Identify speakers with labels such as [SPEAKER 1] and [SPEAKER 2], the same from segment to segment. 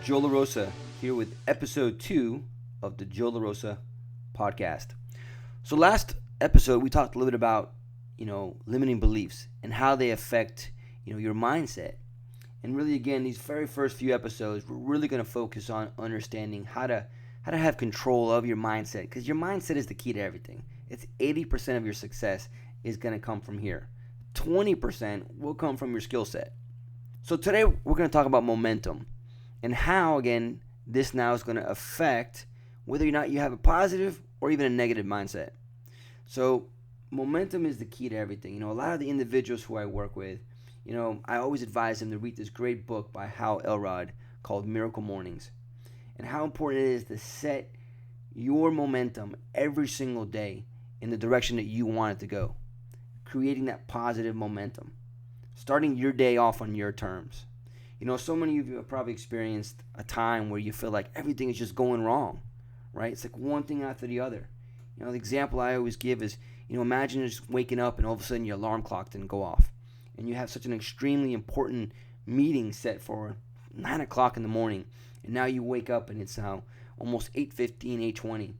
[SPEAKER 1] Joe LaRosa here with episode 2 of the Joe LaRosa podcast. So last episode we talked a little bit about, limiting beliefs and how they affect, your mindset. And really, again, these very first few episodes, we're really going to focus on understanding how to have control of your mindset, because your mindset is the key to everything. It's 80% of your success is going to come from here. 20% will come from your skill set. So today we're going to talk about momentum and how, again, this now is going to affect whether or not you have a positive or even a negative mindset. So momentum is the key to everything. A lot of the individuals who I work with, I always advise them to read this great book by Hal Elrod called Miracle Mornings, and how important it is to set your momentum every single day in the direction that you want it to go, creating that positive momentum, starting your day off on your terms. So many of you have probably experienced a time where you feel like everything is just going wrong, right? It's like one thing after the other. The example I always give is, imagine just waking up and all of a sudden your alarm clock didn't go off, and you have such an extremely important meeting set for 9 o'clock in the morning, and now you wake up and it's now almost 8:15, 8:20,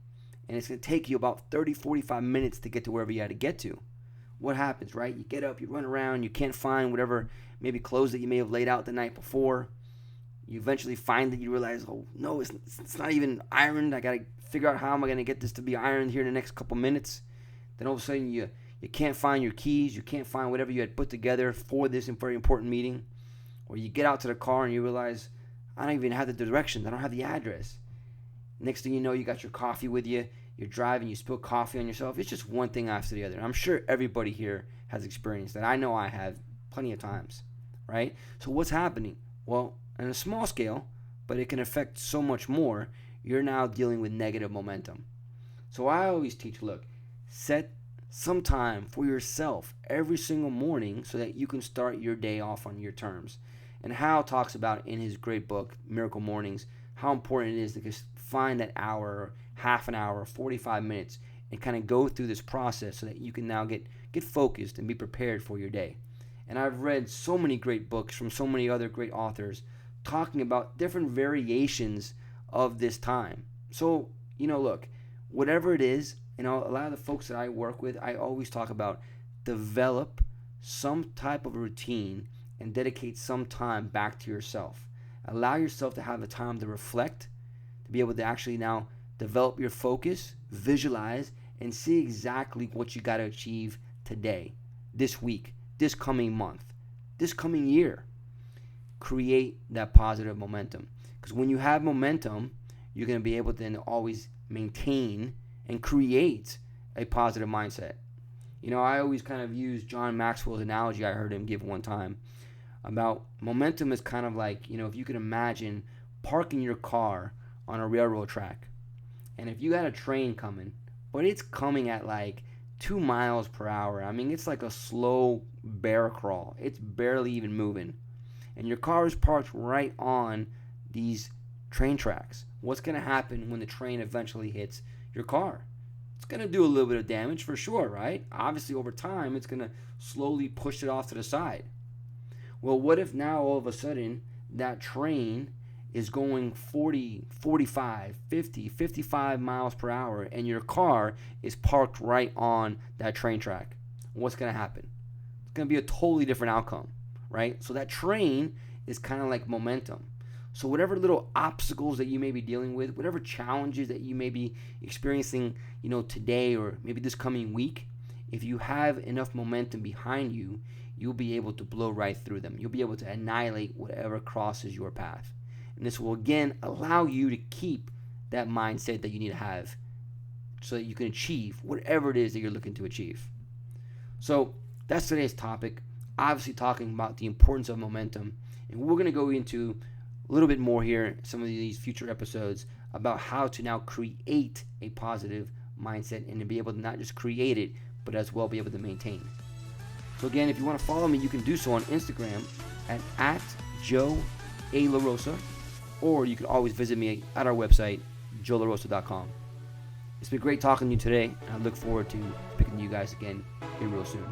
[SPEAKER 1] and it's going to take you about 30, 45 minutes to get to wherever you had to get to. What happens, right? You get up, you run around, you can't find whatever maybe clothes that you may have laid out the night before. You eventually find that you realize, oh no, it's not even ironed. I got to figure out how am I going to get this to be ironed here in the next couple minutes. Then all of a sudden you can't find your keys, you can't find whatever you had put together for this very important meeting. Or you get out to the car and you realize, I don't even have the directions, I don't have the address. Next thing you know, you got your coffee with you, you're driving, you spill coffee on yourself. It's just one thing after the other. And I'm sure everybody here has experienced that. I know I have plenty of times, right? So what's happening? Well, on a small scale, but it can affect so much more, you're now dealing with negative momentum. So I always teach, look, set some time for yourself every single morning so that you can start your day off on your terms. And Hal talks about in his great book, Miracle Mornings, how important it is to just find that hour, half an hour, 45 minutes, and kind of go through this process so that you can now get focused and be prepared for your day. And I've read so many great books from so many other great authors talking about different variations of this time. So, look, whatever it is, a lot of the folks that I work with, I always talk about develop some type of routine and dedicate some time back to yourself. Allow yourself to have the time to reflect, to be able to actually now develop your focus, visualize, and see exactly what you got to achieve today, this week, this coming month, this coming year. Create that positive momentum. Because when you have momentum, you're going to be able to then always maintain and create a positive mindset. I always kind of use John Maxwell's analogy I heard him give one time about momentum is kind of like, if you can imagine parking your car on a railroad track. And if you got a train coming, but it's coming at like 2 miles per hour. I mean, it's like a slow bear crawl. It's barely even moving. And your car is parked right on these train tracks. What's going to happen when the train eventually hits your car? It's going to do a little bit of damage for sure, right? Obviously, over time, it's going to slowly push it off to the side. Well, what if now all of a sudden that train is going 40, 45, 50, 55 miles per hour and your car is parked right on that train track? What's going to happen? It's going to be a totally different outcome, right? So that train is kind of like momentum. So whatever little obstacles that you may be dealing with, whatever challenges that you may be experiencing, today or maybe this coming week, if you have enough momentum behind you, you'll be able to blow right through them. You'll be able to annihilate whatever crosses your path. And this will, again, allow you to keep that mindset that you need to have so that you can achieve whatever it is that you're looking to achieve. So that's today's topic, obviously talking about the importance of momentum. And we're going to go into a little bit more here in some of these future episodes about how to now create a positive mindset and to be able to not just create it, but as well be able to maintain it. So again, if you want to follow me, you can do so on Instagram at Joe A. LaRosa, or you can always visit me at our website, joelarosa.com. It's been great talking to you today, and I look forward to speaking to you guys again here real soon.